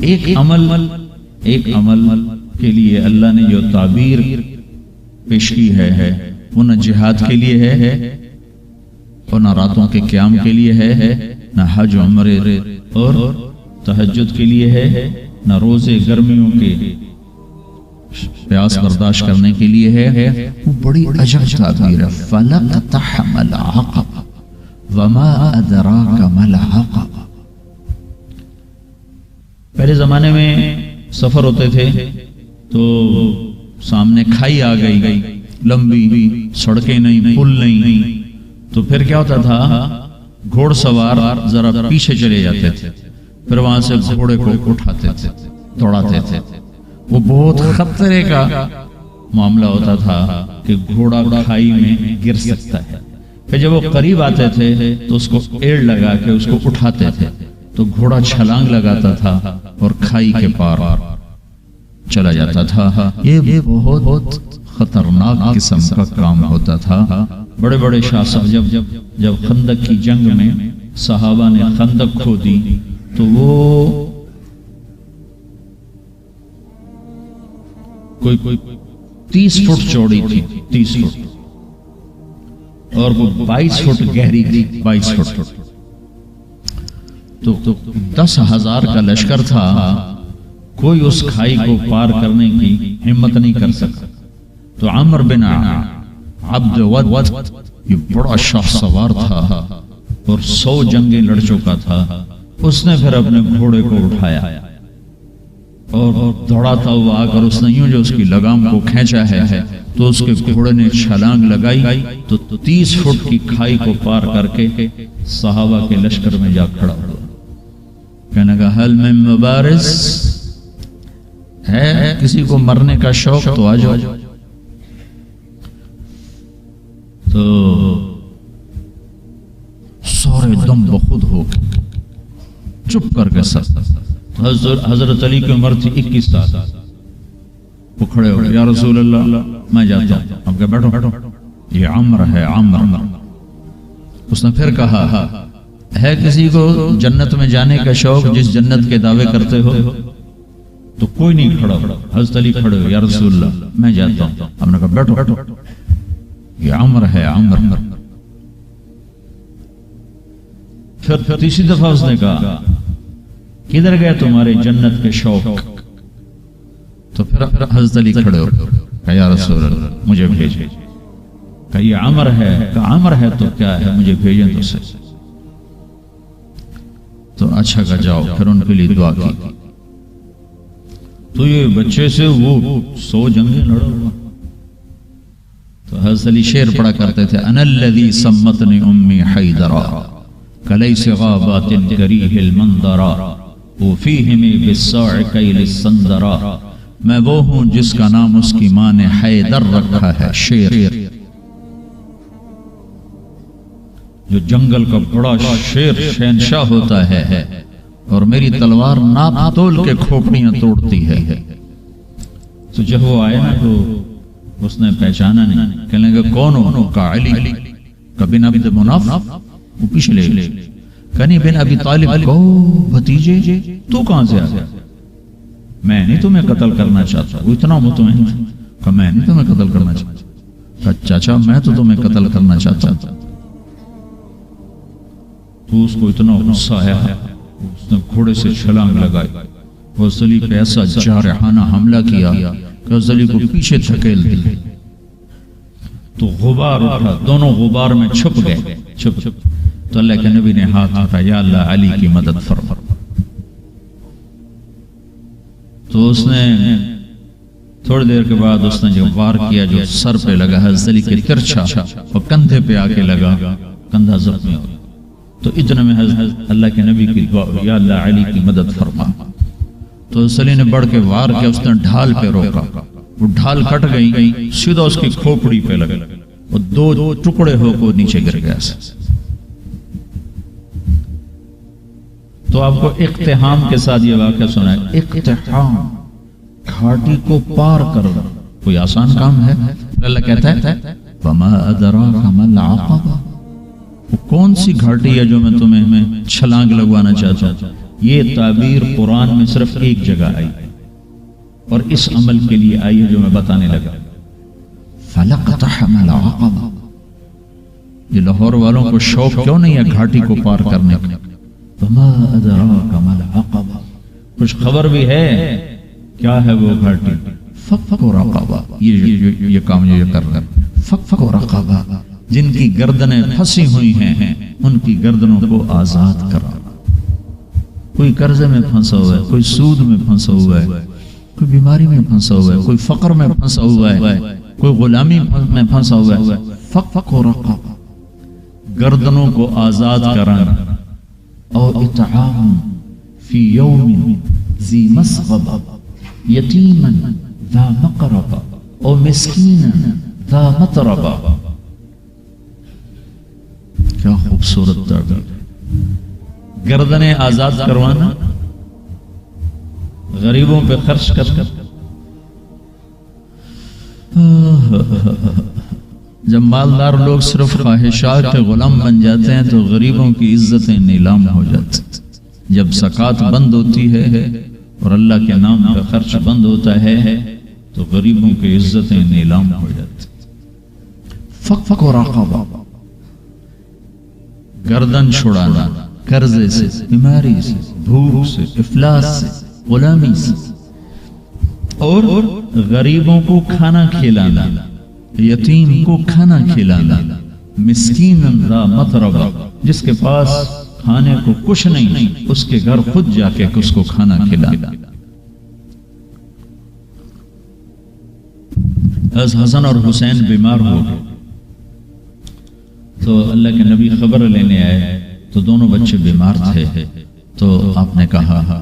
ایک عمل کے لیے اللہ نے جو تعبیر پیش کی ہے وہ نہ جہاد کے لیے ہے اور نہ راتوں کے قیام کے لیے ہے، نہ حج عمرے اور تہجد کے لیے ہے، نہ روزے گرمیوں کے پیاس برداشت کرنے کے لیے ہے۔ وہ بڑی عجب تعبیر ہے، فَلَقْتَحَمَ الْعَقَبَ وَمَا أَدْرَاكَ مَا الْعَقَبَ۔ پہلے زمانے میں سفر ہوتے تھے تو سامنے کھائی آ گئی، لمبی سڑکیں نہیں، پل نہیں، تو پھر کیا ہوتا تھا، گھوڑ سوار ذرا پیچھے چلے جاتے تھے، پھر وہاں سے گھوڑے کو اٹھاتے تھے، دوڑاتے تھے۔ وہ بہت خطرے کا معاملہ ہوتا تھا کہ گھوڑا کھائی میں گر سکتا ہے۔ پھر جب وہ قریب آتے تھے تو اس کو ایڑ لگا کے اس کو اٹھاتے تھے، تو گھوڑا چھلانگ لگاتا تھا اور کھائی کے پار چلا جاتا تھا۔ یہ بہت خطرناک قسم کا کام ہوتا تھا۔ بڑے بڑے شاہ صاحب جب خندق کی جنگ میں صحابہ نے خندق کھودی تو وہ کوئی 30 فٹ چوڑی تھی، 30 فٹ، اور وہ 22 فٹ گہری تھی، 22 فٹ۔ تو 10,000 کا لشکر تھا، کوئی اس کھائی کو پار کرنے کی ہمت نہیں کر سکتا۔ تو عمر بن عبد ود یہ بڑا شاہ سوار تھا اور 100 جنگیں لڑ چکا تھا، اس نے پھر اپنے گھوڑے کو اٹھایا اور دوڑاتا ہوا آ کر اس نے یوں جو اس کی لگام کو کھینچا ہے تو اس کے گھوڑے نے چھلانگ لگائی تو 30 فٹ کی کھائی کو پار کر کے صحابہ کے لشکر میں جا کھڑا ہوا۔ کہنے کا حل میں مبارز ہے، کسی کو مرنے کا شوق تو آ جاؤ۔ تو سارے دم بخود ہو چپ کر کے سر، حضرت علی کی عمر تھی 21 سال، وہ کھڑے ہو گئے، یا رسول اللہ میں جاتا ہوں۔ اب کہ بیٹھو، یہ عمر ہے، عمر۔ اس نے پھر کہا ہے کسی کو جنت میں جانے کا شوق جس جنت کے دعوے کرتے ہو؟ تو کوئی نہیں کھڑا۔ حضرت علی کھڑے ہو، یا رسول اللہ میں جاتا ہوں۔ ہم نے کہا بیٹھو، یہ عمر ہے، عمر۔ پھر تیسری دفعہ اس نے کہا کدھر گئے تمہارے جنت کے شوق؟ تو پھر حضرت علی کھڑے ہو، کہا یا رسول اللہ مجھے بھیجیں۔ کہا یہ عمر ہے، کہا عمر ہے تو کیا ہے، مجھے بھیجیں تو سے۔ تو اچھا کہا جاؤ، پھر ان کے لیے دعا کی۔ تو یہ بچے سے وہ 100 جنگیں لڑا ہوا۔ تو حضرت علی شعر پڑھا کرتے تھے، انا الذی سمتنی امی حیدرا کلیس غابات کریہ المنظرا وفیہم بالساع کیل السندرا۔ میں وہ ہوں جس کا نام اس کی ماں نے حیدر رکھا ہے، شیر جو جنگل کا بڑا شیر شہنشاہ ہوتا ہے، اور میری تلوار ناپ تول کے کھوپڑیاں توڑتی ہے۔ تو جب وہ آئے نا تو اس نے پہچانا نہیں، کہنے لگا کون ہو؟ کہا علی۔ کہا بن ابی مناف، وہ پیچھے لے گئے، کہنی بن ابی طالب کو بھتیجے، تو کہاں سے آ گیا؟ میں نہیں تمہیں قتل کرنا چاہتا، وہ اتنا مطمئن تھا۔ کہا میں نہیں تمہیں قتل کرنا چاہتا۔ کہا چاچا میں تو تمہیں قتل کرنا چاہتا تھا۔ تو اس کو اتنا غصہ آیا، اس نے گھوڑے سے چھلانگ لگائی، وہ علی پہ ایسا جارحانہ حملہ کیا کہ علی کو پیچھے دھکیل دی۔ تو غبار اٹھا، دونوں غبار میں چھپ گئے۔ تو اللہ کے نبی نے ہاتھ اٹھا، یا اللہ علی کی مدد فرما۔ تو اس نے تھوڑی دیر کے بعد اس نے جو وار کیا جو سر پہ لگا، حضرت علی کے ترچھا اور کندھے پہ آ کے لگا، کندھا زخمی ہو گیا۔ تو اتنے میں حضرت اللہ کے نبی کی دعا، یا اللہ علی کی مدد فرما۔ تو علی نے بڑھ کے وار کیا، اس نے ڈھال پہ روکا، وہ ڈھال کٹ گئی، سیدھا اس کی کھوپڑی پہ لگا، وہ 2 ٹکڑے ہو کو نیچے گر گیا۔ تو آپ کو اقتحام کے ساتھ یہ واقعہ سنا ہے۔ اقتحام، گھاٹی کو پار کرنا کوئی آسان کام ہے؟ اللہ کہتا ہے وَمَا أَدْرَاكَ مَا الْعَقَبَةُ، وہ کون سی گھاٹی ہے جو میں تمہیں چھلانگ لگوانا چاہتا ہوں؟ یہ تعبیر قرآن میں صرف ایک جگہ آئی اور اس عمل کے لیے آئی ہے جو میں بتانے لگا. فَلَقْتَحَمَ الْعَقَبَةَ. یہ لاہور والوں کو شوق کیوں نہیں ہے گھاٹی کو پار کرنے کا؟ وَمَا أَدْرَاكَ مَا الْعَقَبَةُ. کچھ خبر بھی ہے کیا ہے وہ گھاٹی؟ فَكُّ رَقَبَةٍ. یہ کام یہ کر رہے ہیں. فَكُّ رَقَبَةٍ. جن کی گردنیں پھنسی ہوئی ہیں ان کی گردنوں کو آزاد کرا. کوئی قرضے میں پھنسا ہوا ہے، کوئی سود میں پھنسا ہوا ہے، کوئی بیماری میں پھنسا ہوا ہے، کوئی فقر میں پھنسا ہوا ہے، کوئی غلامی میں پھنسا ہوا ہے. فَكُّ رَقَبَةٍ. گردنوں کو آزاد کرانا. او اطعام فی یوم ذی مسغبہ یتیما ذا مقربہ او مسکینا ذا متربہ. کیا خوبصورت تعبیر. گردنیں آزاد کروانا، غریبوں پہ خرچ کرنا. جب مالدار لوگ صرف خواہشات کے غلام بن جاتے ہیں تو غریبوں کی عزتیں نیلام ہو جاتی. جب زکوٰۃ بند ہوتی ہے اور اللہ کے نام کا خرچ بند ہوتا ہے تو غریبوں کی عزتیں نیلام ہو جاتی. فَكُّ رَقَبَةٍ. گردن چھڑانا قرضے سے، بیماری سے، بھوک سے، افلاس سے، غلامی سے. اور غریبوں کو کھانا کھلانا، یتیم کو کھانا کھلانا. مسکین ذا متربہ. جس کے پاس کھانے کو کچھ نہیں اس کے گھر خود جا کے اس کو کھانا کھلانا. حسن اور حسین بیمار ہو گئے تو اللہ کے نبی خبر لینے آئے تو دونوں بچے بیمار تھے. تو آپ نے کہا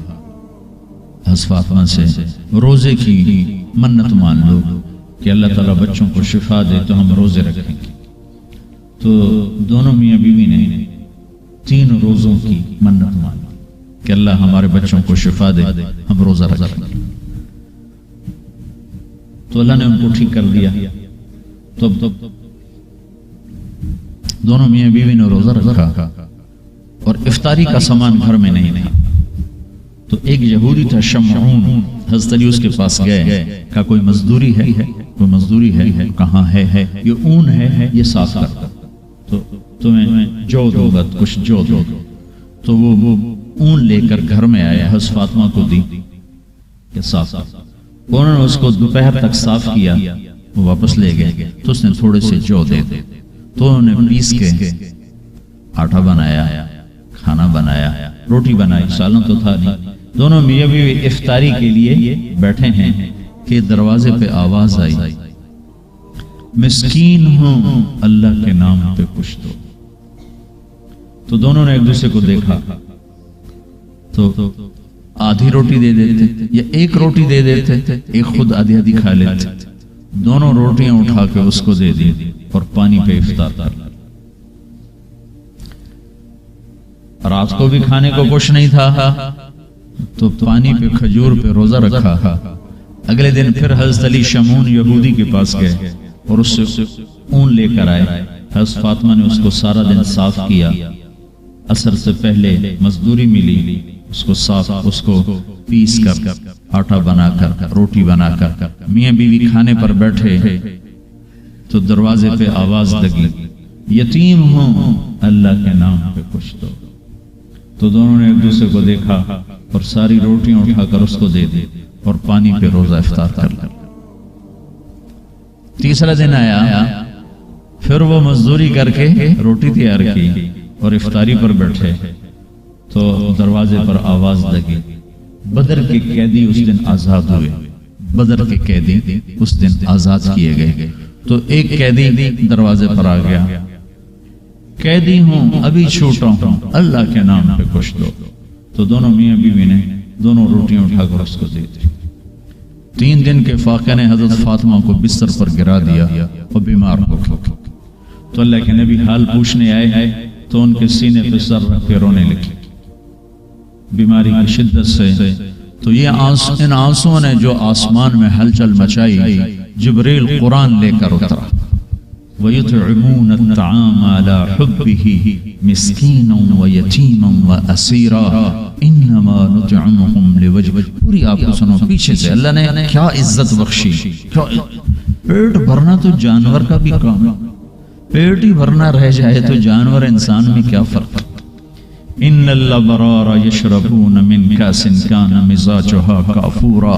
حضرت فاطمہ سے روزے کی منت مان لو کہ اللہ تعالیٰ بچوں کو شفا دے تو ہم روزے رکھیں گے. تو دونوں میاں بیوی نے 3 روزوں کی منت مانی کہ اللہ ہمارے بچوں کو شفا دے، ہم روزہ رکھیں گے. تو اللہ نے ان کو ٹھیک کر دیا. تو دونوں میاں بیوی نے روزہ رکھا اور افطاری کا سامان گھر میں نہیں تھا. تو ایک یہودی تھا شمعون، حضرت علی اس کے پاس گئے، کہا کوئی مزدوری ہے؟ کوئی مزدوری ہے؟ کہاں ہے؟ یہ اون ہے، یہ صاف کر تو تمہیں جو دو گا، کچھ جو دو. تو وہ اون لے کر گھر میں آیا، حضرت فاطمہ کو دی کہ صاف. انہوں نے اس کو دوپہر تک صاف کیا، وہ واپس لے گئے. تو اس نے تھوڑے سے جو دے دے تو انہوں نے پیس کے آٹا بنایا، کھانا بنایا، روٹی بنائی، سالن تو تھا نہیں. دونوں میاں بیوی افطاری کے لیے بیٹھے ہیں کہ دروازے پہ آواز آئی، مسکین ہوں اللہ کے نام پہ کچھ دو. تو دونوں نے ایک دوسرے کو دیکھا تو آدھی روٹی دے دیتے یا ایک روٹی دے دیتے، ایک خود آدھی آدھی کھا لیتے. دونوں روٹیاں اٹھا کے اس کو دے دی اور پانی پہ افطار کر. رات کو بھی کھانے کو کچھ نہیں تھا تو پانی پہ کھجور پہ روزہ رکھا. اگلے دن پھر حضرت علی شمعون یہودی کے پاس گئے اور اس سے اون لے کر آئے. حضرت فاطمہ نے اس کو سارا دن صاف کیا. عصر سے پہلے مزدوری ملی، اس کو صاف، اس کو پیس کر آٹا بنا کر روٹی بنا کر میاں بیوی کھانے پر بیٹھے تو دروازے پہ آواز لگی، یتیم ہوں اللہ کے نام پہ کچھ دو. تو دونوں نے ایک دوسرے کو دیکھا اور ساری روٹیاں اٹھا کر اس کو دے دی اور پانی پہ روزہ افطار کر لیا. تیسرا دن آیا، پھر وہ مزدوری کر کے روٹی تیار کی اور افطاری پر بیٹھے تو دروازے پر آواز لگی. بدر کے قیدی اس دن آزاد ہوئے، بدر کے قیدی اس دن آزاد کیے گئے. تو ایک قیدی دروازے پر آ گیا، قیدی ہوں ابھی چھوٹا ہوں اللہ کے نام پہ کچھ دو. تو دونوں میاں بیوی نے دونوں روٹیاں اٹھا کر اس کو دے دی. 3 دن کے فاقے نے حضرت فاطمہ کو بستر پر گرا دیا اور بیمار ہو گئے. تو اللہ کے نبی حال پوچھنے آئے تو ان کے سینے پہ سر رکھ کے رونے لگے بیماری کی شدت سے. تو یہ ان آنسوؤں نے جو آسمان میں ہلچل مچائی، جبریل قرآن لے کر اترا وَيُطْعِمُونَ الطَّعَامَ عَلَى حُبِّهِ مِسْكِينًا وَيَتِيمًا وَأَسِيرًا إِنَّمَا نُطْعِمُكُمْ لِوَجْهِ. پوری آپ کو سنو پیچھے سے اللہ نے کیا عزت بخشی. پیٹ بھرنا تو جانور کا بھی کام ہے، پیٹ ہی بھرنا رہ جائے تو جانور انسان میں کیا فرق. ان الابرار یشربون من کاس کان مزاجها کافورا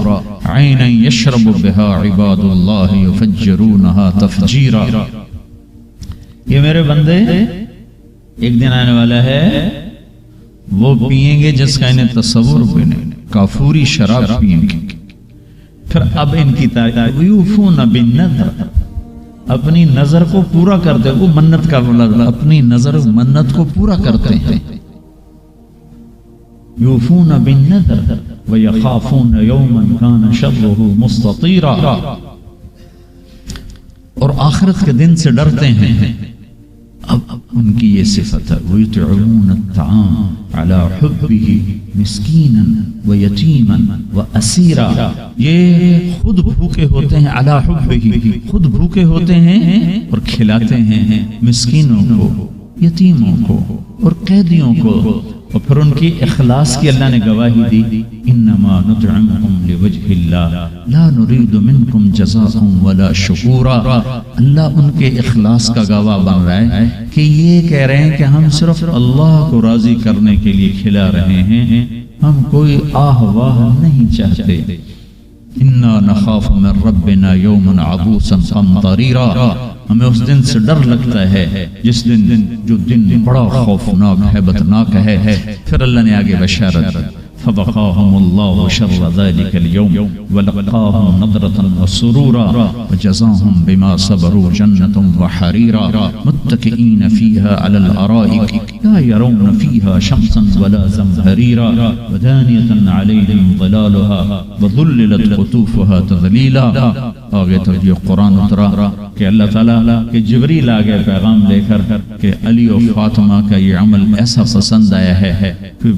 عینا یشرب بها عباد اللہ یفجرونها تفجیرا. یہ میرے بندے ایک دن آنے والا ہے وہ پئیں گے جس کا انہیں تصور بھی نہیں، کافوری شراب پئیں گے. پھر اب ان کی تعریف یوفون بالنذر، اپنی نظر کو پورا کرتے، وہ منت کا لفظ، اپنی نظر منت کو پورا کرتے ہیں. یوفون بالنذر ویخافون یوما کان شرہ مستطیرا، اور آخرت کے دن سے ڈرتے ہیں. اب ان کی یہ صفت ہے وَيُطْعِمُونَ الطَّعَامَ عَلَى حُبِّهِ مِسْكِينًا وَيَتِيمًا وَأَسِيرًا. یہ خود بھوکے ہوتے ہیں، عَلَى حُبِّهِ، خود بھوکے ہوتے ہیں اور کھلاتے ہیں مسکینوں کو، یتیموں کو اور قیدیوں کو. اور پھر ان کی اخلاص کی اللہ نے گواہی دی، انما نطعمکم لوجہ اللہ لا نرید منکم جزاء ولا شکورا. اللہ ان کے اخلاص کا گواہ بن رہا ہے کہ یہ کہہ رہے ہیں کہ ہم صرف اللہ کو راضی کرنے کے لیے کھلا رہے ہیں، ہم کوئی آہ واہ نہیں چاہتے. انا نخاف من ربنا یوما عبوسا قمطریرا، ہمیں اس دن سے ڈر لگتا ہے جس دن، جو دن بڑا خوفناک ہیبتناک ہے. پھر اللہ نے آگے بشارت دی فَوَقَاهُمُ اللَّهُ شَرَّ ذَلِكَ الْيَوْمِ وَلَقَّاهُمْ نَضْرَةً وَسُرُورًا وَجَزَاهُمْ بِمَا صَبَرُوا جَنَّةً وَحَرِيرًا مُتَّكِئِينَ فِيهَا عَلَى الْأَرَائِكِ لَا يَرَوْنَ فِيهَا شَمْسًا وَلَا زَمْهَرِيرًا وَدَانِيَةً عَلَيْهِمْ ظِلَالُهَا وَظُلِّلَتْ قُطُوفُهَا تَذْلِيلًا. آگے تک یہ قرآن اترا کہ اللہ تعالیٰ کہ جبریل آگے پیغام لے کر کہ علی و فاطمہ کا یہ عمل ایسا پسند آیا ہے کہ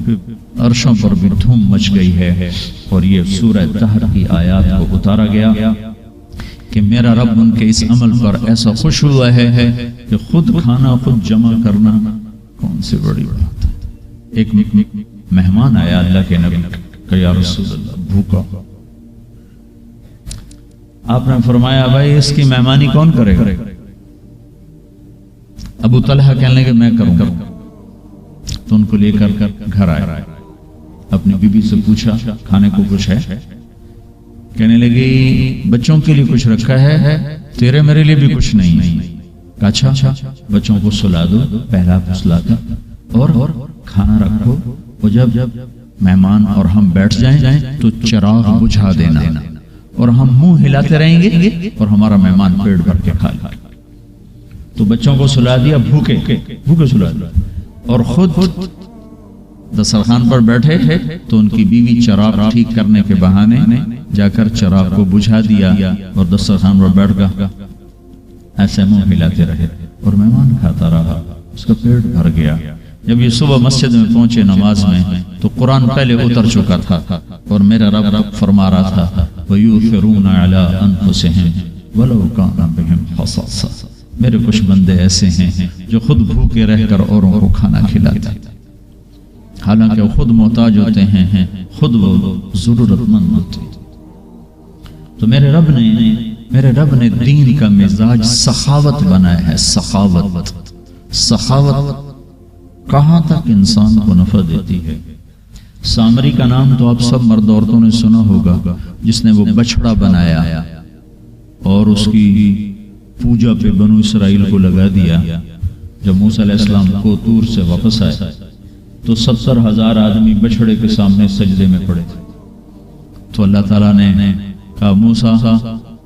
عرشوں پر بھی دھوم مچ گئی ہے. اور یہ سورہ طہر کی آیات کو اتارا گیا کہ میرا رب ان کے اس عمل پر ایسا خوش ہوا ہے کہ خود کھانا خود جمع کرنا کون سی بڑی بات ہے. ایک مہمان آیا اللہ کے نبی کہ یا رسول اللہ بھوکا. آپ نے فرمایا بھائی اس کی مہمانی کون کرے گا؟ ابو طلحہ کہنے لگے میں کروں گا. تو ان کو لے کر گھر آئے، اپنی بیوی سے پوچھا کھانے کو کچھ ہے؟ کہنے لگی بچوں کے لیے کچھ رکھا ہے، تیرے میرے لیے بھی کچھ نہیں. اچھا بچوں کو سلا دو، پہلا سلا دو اور کھانا رکھو، اور جب مہمان اور ہم بیٹھ جائیں تو چراغ بجھا دینا اور ہم منہ ہلاتے رہیں گے اور ہمارا مہمان پیٹ بھر کے کھا لے. تو بچوں کو سلا دیا، بھوکے سلا دیا، اور خود دسترخوان پر بیٹھے تو ان کی بیوی چراغ ٹھیک کرنے کے بہانے جا کر چراغ کو بجھا دیا اور دسترخوان پر بیٹھ کر ایسے منہ ہلاتے رہے اور مہمان کھاتا رہا، اس کا پیٹ بھر گیا. جب یہ صبح مسجد میں پہنچے نماز میں تو قرآن پہلے اتر چکا تھا اور میرا رب فرما رہا تھا وَيُؤْثِرُونَ عَلَىٰ أَنفُسِهِمْ وَلَوْ كَانَ بِهِمْ خَصَاصَةٌ. میرے کچھ بندے ایسے ہیں جو خود بھوکے رہ کر اوروں کو کھانا کھلاتے ہیں، حالانکہ وہ خود محتاج ہوتے ہیں، خود وہ ضرورت مند ہوتے ہیں. تو میرے رب نے دین کا مزاج سخاوت بنایا ہے. سخاوت کہاں تک انسان کو نفع دیتی ہے. سامری کا نام تو آپ سب مرد عورتوں نے سنا ہوگا، جس نے وہ بچڑا بنایا اور اس کی پوجا پہ بنو اسرائیل کو لگا دیا. جب موسیٰ علیہ السلام کو طور سے واپس آئے تو 70,000 آدمی بچڑے کے سامنے سجدے میں پڑے تھے. تو اللہ تعالیٰ نے کہا موسیٰ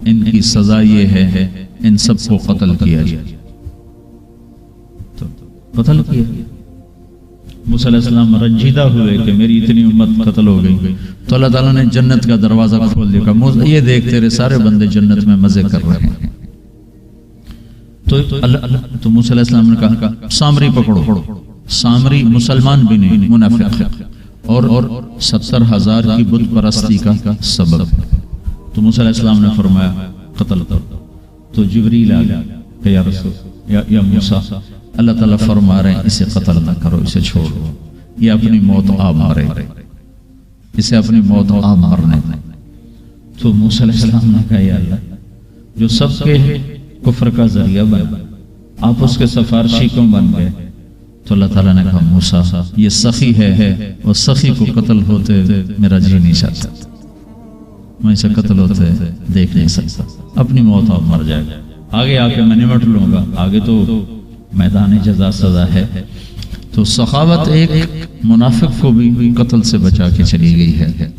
ان کی سزا یہ ہے ان سب کو قتل کیا جائے. تو قتل کیا. موسیٰ علیہ السلام رنجیدہ ہوئے کہ میری اتنی امت قتل ہو گئی. تو اللہ تعالیٰ نے جنت کا دروازہ کھول دیا، موسیٰ یہ دیکھ تیرے سارے بندے جنت میں مزے کر رہے ہیں. تو موسیٰ علیہ السلام نے کہا سامری پکڑو. سامری مسلمان بھی نہیں، منافق ہے اور 70,000 کی بت پرستی کا سبب ہے. تو موسیٰ علیہ السلام نے فرمایا قتل کر. تو جبریل آ گیا کہ یا رسول یا موسیٰ، اللہ تعالیٰ فرما رہے ہیں اسے قتل نہ کرو، اسے چھوڑو، یہ اپنی موت آپ مرے، اسے اپنی موت آپ مرنے دیں۔ تو موسیٰ علیہ السلام نے کہا یا اللہ، جو سب کے کفر کا ذریعہ بنا، آپ اس کے سفارشی کیوں بن گئے؟ تو اللہ تعالیٰ نے کہا موسیٰ یہ سخی ہے، اور سخی کو قتل ہوتے میرا جی نہیں چاہتا، میں اسے قتل ہوتے دیکھ نہیں سکتا، اپنی موت آپ مر جائے گا، آگے آ کے میں نمٹ لوں گا، آگے تو میدان جزا سزا ہے۔ تو سخاوت ایک منافق کو بھی قتل سے بچا کے چلی گئی ہے۔